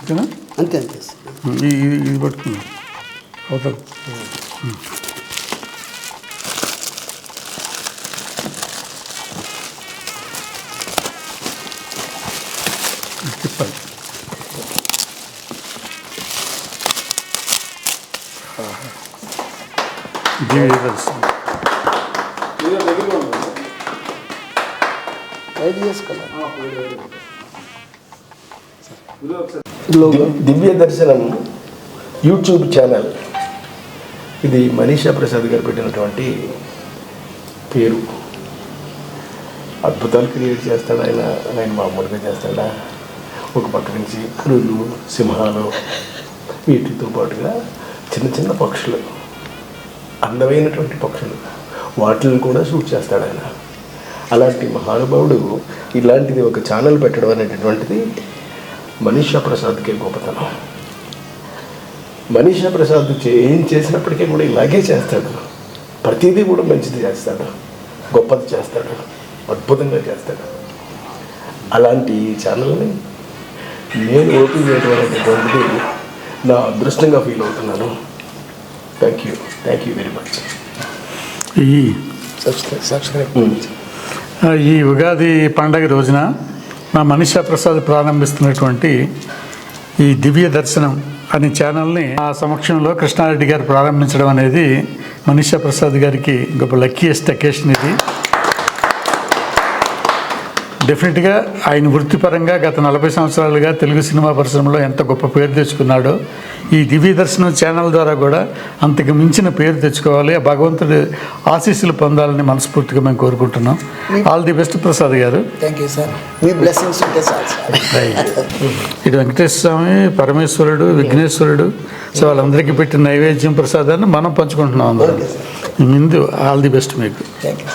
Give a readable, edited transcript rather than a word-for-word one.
అంతేనా? అంతే అంతే సార్. ఇది పట్టుకుంది అవుతుంది. తిప్పాలి. దివ్య దర్శనం యూట్యూబ్ ఛానల్, ఇది మనీషా ప్రసాద్ గారు పెట్టినటువంటి పేరు. అద్భుతాలు క్రియేట్ చేస్తాడు ఆయన. ఆయన మామూలుగా చేస్తాడా? ఒక పక్క నుంచి పులులు, సింహాలు, వీటితో పాటుగా చిన్న చిన్న పక్షులు, అందమైనటువంటి పక్షులు, వాటిని కూడా షూట్ చేస్తాడు ఆయన. అలాంటి మహానుభావుడు ఇలాంటిది ఒక ఛానల్ పెట్టడం అనేటటువంటిది మనీషా ప్రసాద్కే గొప్పతనం. మనీషా ప్రసాద్ ఏం చేసినప్పటికీ కూడా ఇలాగే చేస్తాడు. ప్రతిదీ కూడా మంచిది చేస్తాడు, గొప్పది చేస్తాడు, అద్భుతంగా చేస్తాడు. అలాంటి ఛానల్ని నేను ఓపెన్ చేయడం అనేటటువంటిది నా అదృష్టంగా ఫీల్ అవుతున్నాను. Thank you very much. ఈ ఉగాది పండగ రోజున మా మనీషా ప్రసాద్ ప్రారంభిస్తున్నటువంటి ఈ దివ్య దర్శనం అనే ఛానల్ని ఆ సమక్షంలో కృష్ణారెడ్డి గారు ప్రారంభించడం అనేది మనీషా ప్రసాద్ గారికి గొప్ప లక్కీయెస్ట్ అకేషన్ ఇది. డెఫినెట్గా ఆయన వృత్తిపరంగా గత 40 సంవత్సరాలుగా తెలుగు సినిమా పరిశ్రమలో ఎంత గొప్ప పేరు తెచ్చుకున్నాడో ఈ దివ్య దర్శనం ఛానల్ ద్వారా కూడా అంతకు మించిన పేరు తెచ్చుకోవాలి, ఆ భగవంతుడి ఆశీస్సులు పొందాలని మనస్ఫూర్తిగా మేము కోరుకుంటున్నాం. ఆల్ ది బెస్ట్ ప్రసాద్ గారు. Thank you sir. Me blessings ఉంటే సార్. ఇటు వెంకటేశ్వర స్వామి, పరమేశ్వరుడు, విఘ్నేశ్వరుడు, సో వాళ్ళందరికీ పెట్టిన నైవేద్యం ప్రసాదాన్ని మనం పంచుకుంటున్నాం అందరం. ముందు ఆల్ ది బెస్ట్ మీకు. Thank you.